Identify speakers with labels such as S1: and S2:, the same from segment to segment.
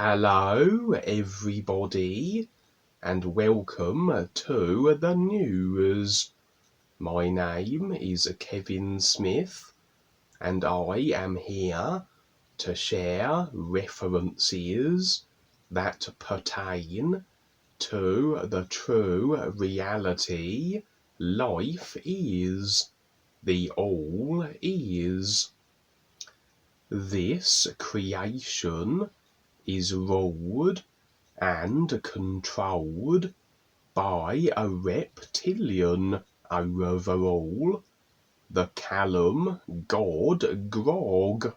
S1: Hello everybody and welcome to the news. My name is Kevin Smith and I am here to share references that pertain to the true reality life is, the all is. This creation is ruled and controlled by a reptilian overall, the Kalaum God Grog,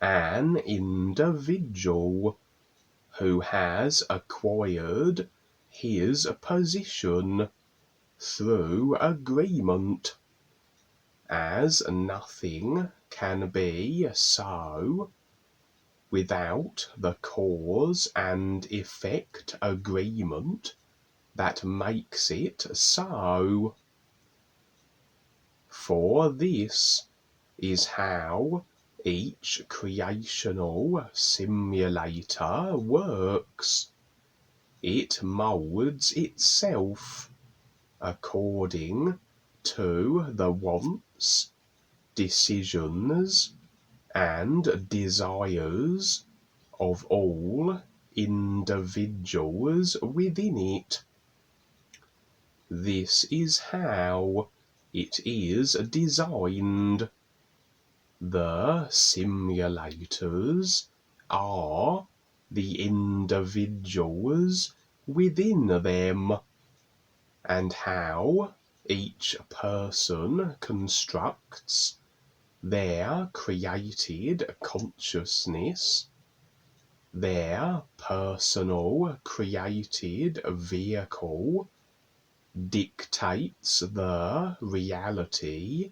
S1: an individual who has acquired his position through agreement, as nothing can be so without the cause and effect agreement that makes it so. For this is how each creational simulator works. It molds itself according to the wants, decisions, and desires of all individuals within it. This is how it is designed. The simulators are the individuals within them, and how each person constructs their created consciousness, their personal created vehicle, dictates the reality,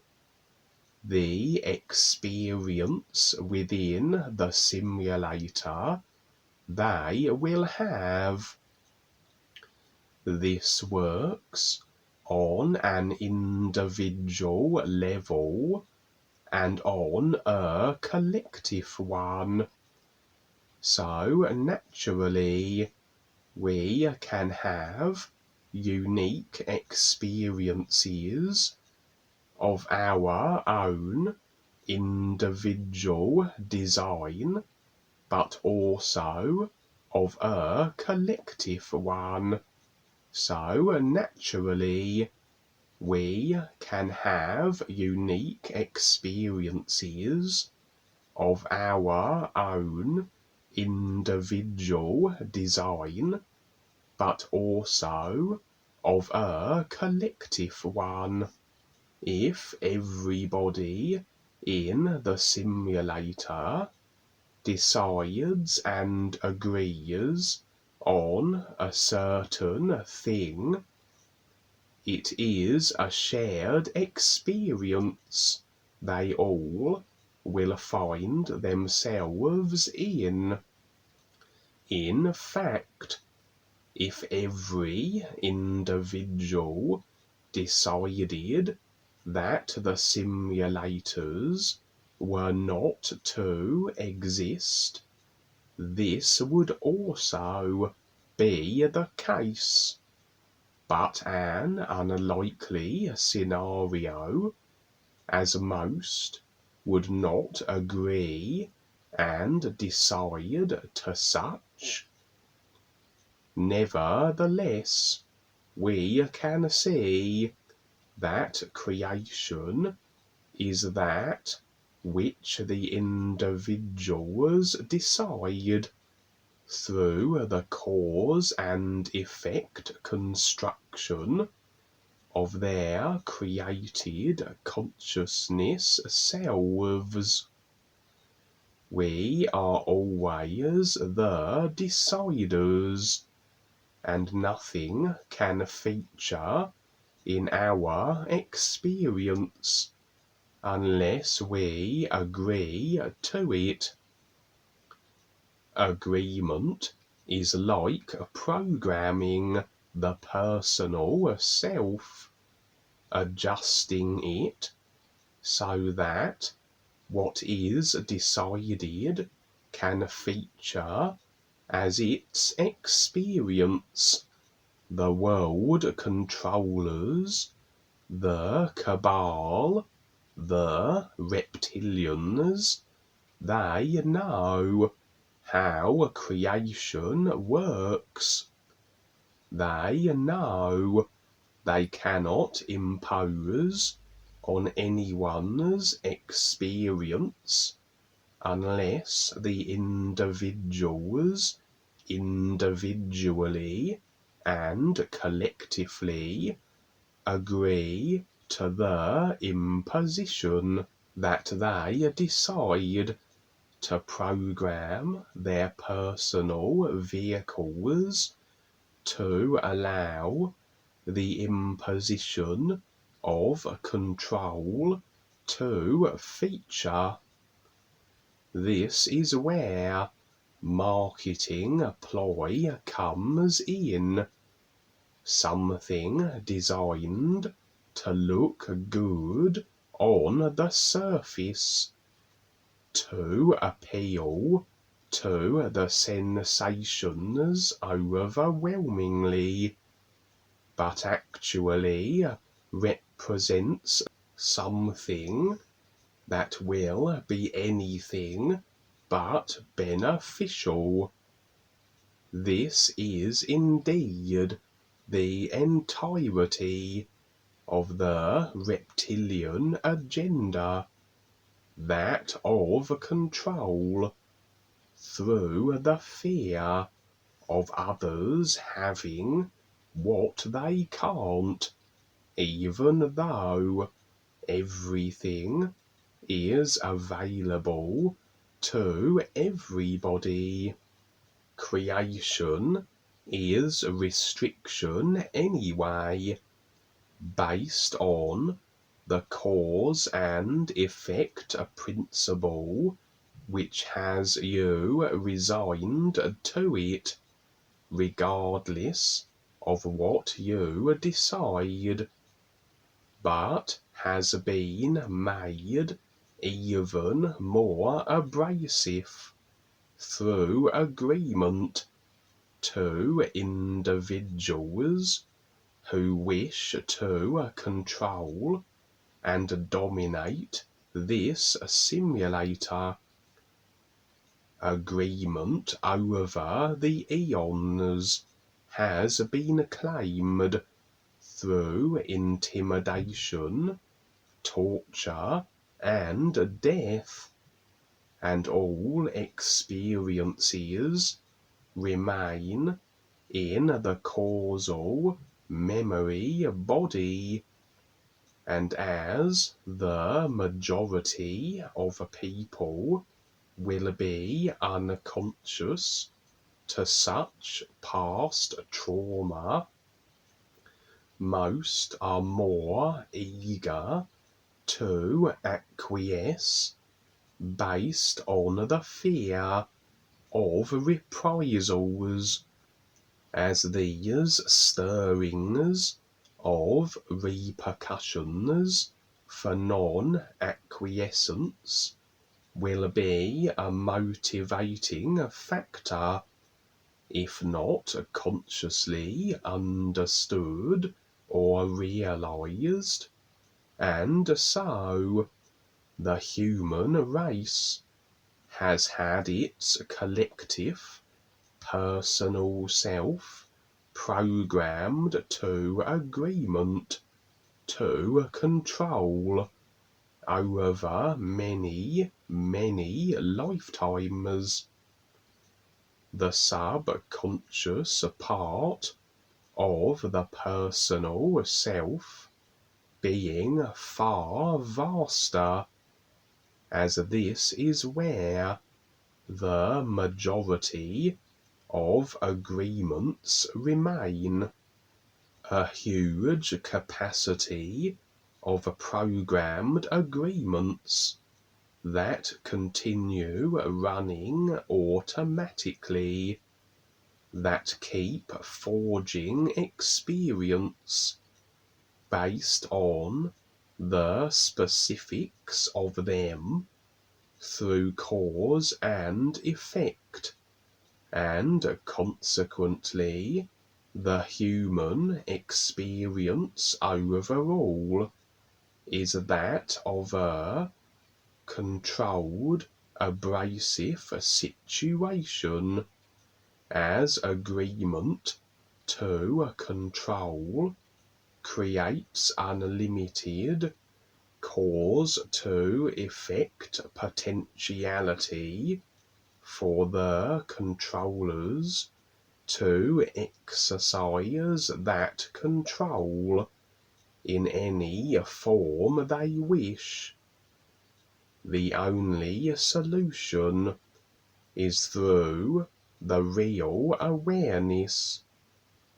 S1: the experience within the simulator they will have. This works on an individual level and on a collective one. So naturally, we can have unique experiences of our own individual design, but also of a collective one. So naturally, we can have unique experiences of our own individual design, but also of a collective one. If everybody in the simulator decides and agrees on a certain thing, it is a shared experience they all will find themselves in. In fact, if every individual decided that the simulators were not to exist, this would also be the case, but an unlikely scenario, as most would not agree and decide to such. Nevertheless, we can see that creation is that which the individuals decide through the cause and effect construction of their created consciousness selves. We are always the deciders, and nothing can feature in our experience unless we agree to it. Agreement is like programming the personal self, adjusting it so that what is decided can feature as its experience. The world controllers, the cabal, the reptilians, they know how creation works. They know they cannot impose on anyone's experience unless the individuals individually and collectively agree to the imposition, that they decide to program their personal vehicles to allow the imposition of control to feature. This is where marketing ploy comes in. Something designed to look good on the surface, to appeal to the sensations overwhelmingly, but actually represents something that will be anything but beneficial. This is indeed the entirety of the reptilian agenda, that of control, through the fear of others having what they can't, even though everything is available to everybody. Creation is restriction anyway, based on the cause and effect principle, which has you resigned to it, regardless of what you decide, but has been made even more abrasive through agreement to individuals who wish to control and dominate this simulator. Agreement over the eons has been claimed through intimidation, torture, and death, and all experiences remain in the causal memory body, and as the majority of people will be unconscious to such past trauma, most are more eager to acquiesce based on the fear of reprisals, as these stirrings of repercussions for non-acquiescence will be a motivating factor, if not consciously understood or realized, and so the human race has had its collective personal self programmed to agreement to control over many, many lifetimes. The subconscious part of the personal self being far vaster, as this is where the majority of agreements remain. A huge capacity of programmed agreements that continue running automatically, that keep forging experience based on the specifics of them through cause and effect, and consequently the human experience overall is that of a controlled, abrasive situation, as agreement to control creates unlimited cause to effect potentiality for the controllers to exercise that control in any form they wish. The only solution is through the real awareness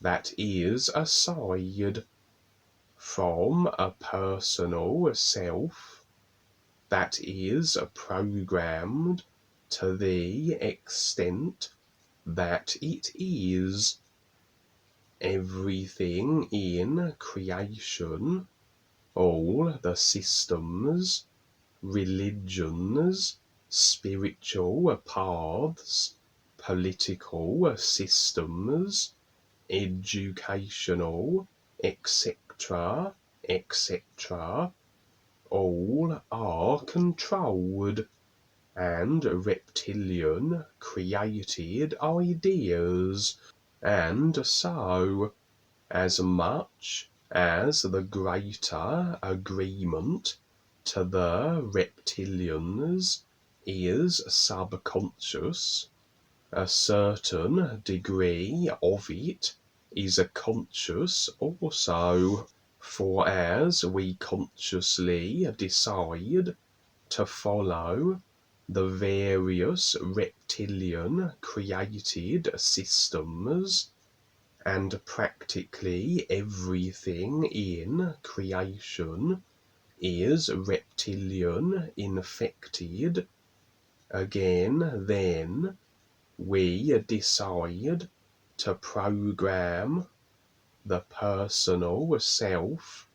S1: that is aside from a personal self that is programmed to the extent that it is. Everything in creation, all the systems, religions, spiritual paths, political systems, educational, etc., etc., all are controlled and reptilian created ideas, and so, as much as the greater agreement to the reptilians is subconscious, a certain degree of it is conscious also. For as we consciously decide to follow the various reptilian created systems, and practically everything in creation is reptilian infected, again then we decide to program the personal self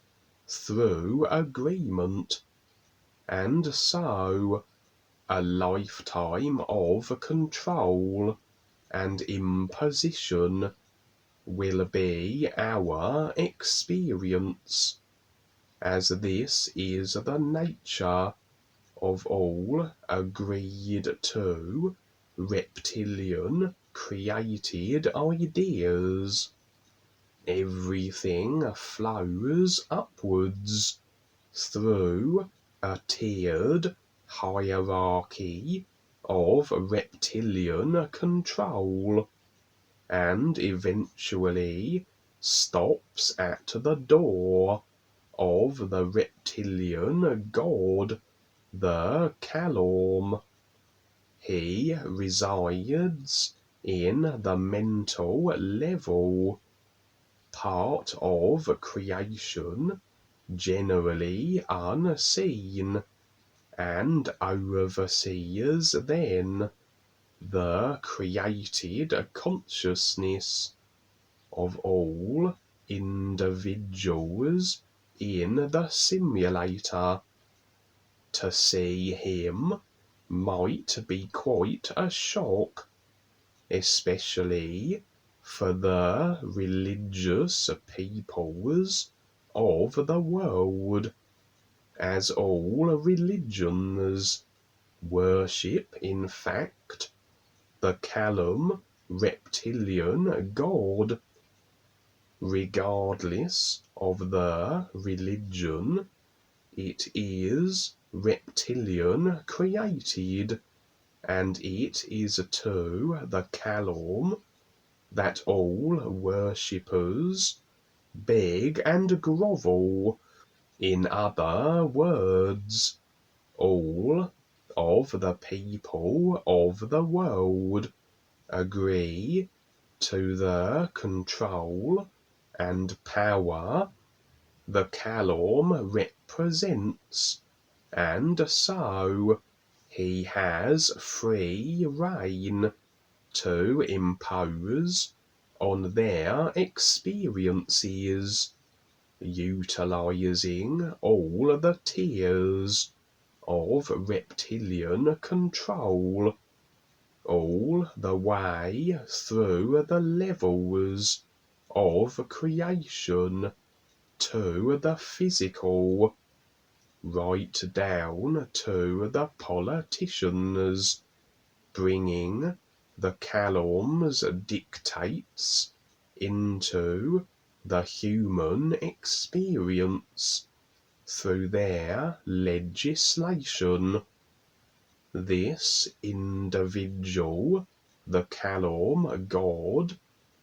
S1: through agreement, and so a lifetime of control and imposition will be our experience, as this is the nature of all agreed to reptilian created ideas. Everything flows upwards through a tiered hierarchy of reptilian control, and eventually stops at the door of the reptilian god, the Kalaum. He resides in the mental level, part of creation generally unseen, and oversees then the created consciousness of all individuals in the simulator. To see him might be quite a shock, especially for the religious peoples of the world, as all religions worship in fact the Kalaum reptilian god. Regardless of the religion, it is reptilian created, and it is to the Kalaum that all worshippers beg and grovel. In other words, all of the people of the world agree to the control and power the Kalaum represents, and so he has free rein to impose on their experiences, utilizing all the tiers of reptilian control, all the way through the levels of creation to the physical, right down to the politicians, bringing the Kalaum's dictates into the human experience through their legislation. This individual, the Kalaum God,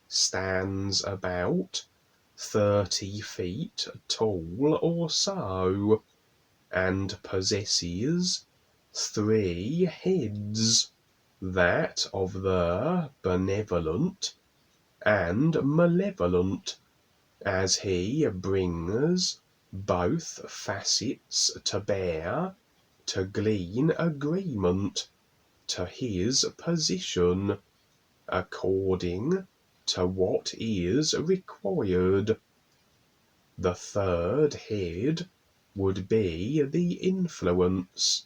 S1: stands about 30 feet tall or so, and possesses 3 heads, that of the benevolent and malevolent, as he brings both facets to bear to glean agreement to his position according to what is required. The 3rd head would be the influence,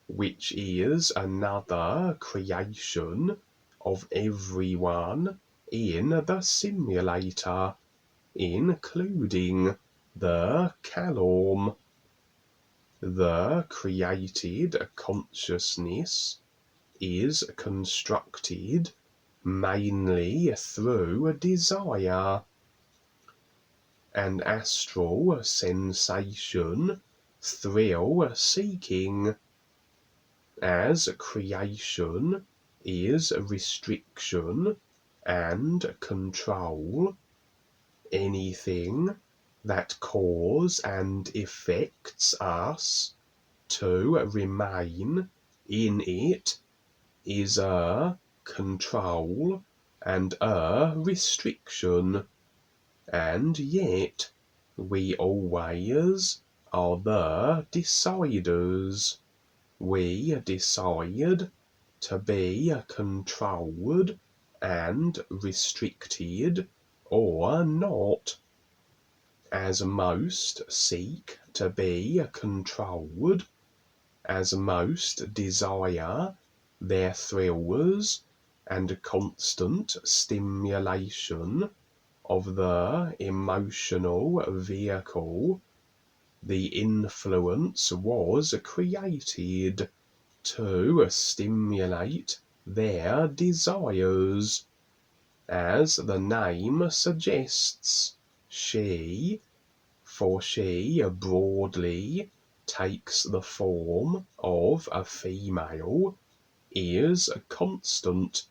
S1: which is another creation of everyone in the simulator, including the Kalaum. The created consciousness is constructed mainly through desire, and astral sensation, thrill-seeking, as creation is restriction and control. Anything that cause and effects us to remain in it is a control and a restriction, and yet we always are the deciders. We decide to be controlled and restricted or not. As most seek to be controlled, as most desire their thrills and constant stimulation of the emotional vehicle, the influence was created to stimulate their desires. As the name suggests, for she broadly takes the form of a female, is constant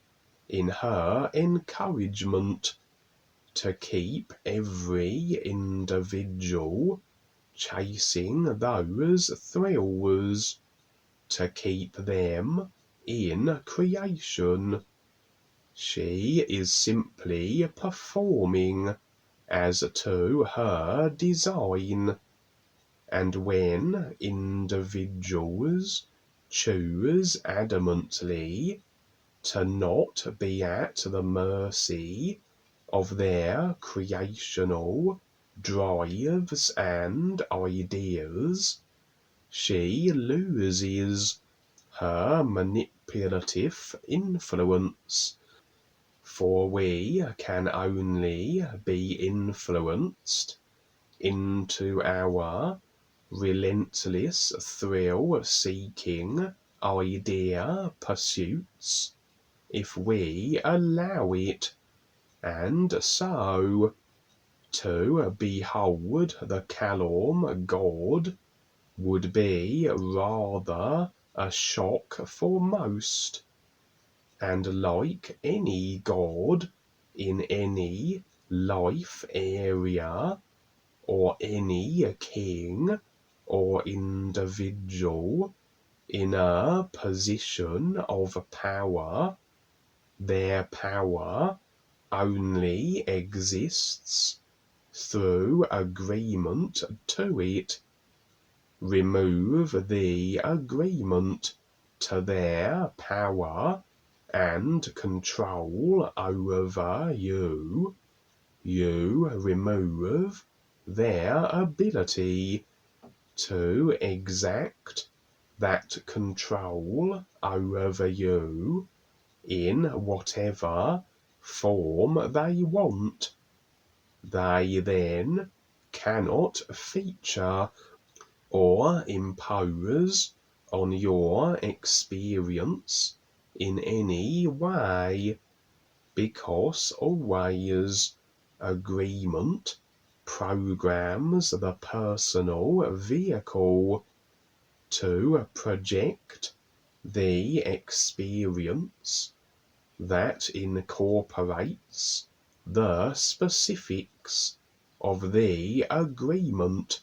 S1: in her encouragement to keep every individual chasing those thrills, to keep them in creation. She is simply performing as to her design, and when individuals choose adamantly to not be at the mercy of their creational drives and ideas, she loses her manipulative influence, for we can only be influenced into our relentless thrill-seeking idea pursuits if we allow it, and so to behold the Kalaum God would be rather a shock for most, and like any god in any life area, or any king or individual in a position of power, their power only exists through agreement to it. Remove the agreement to their power and control over you, you remove their ability to exact that control over you in whatever form they want. They then cannot feature or impose on your experience in any way, because always agreement programs the personal vehicle to project the experience that incorporates the specifics of the agreement.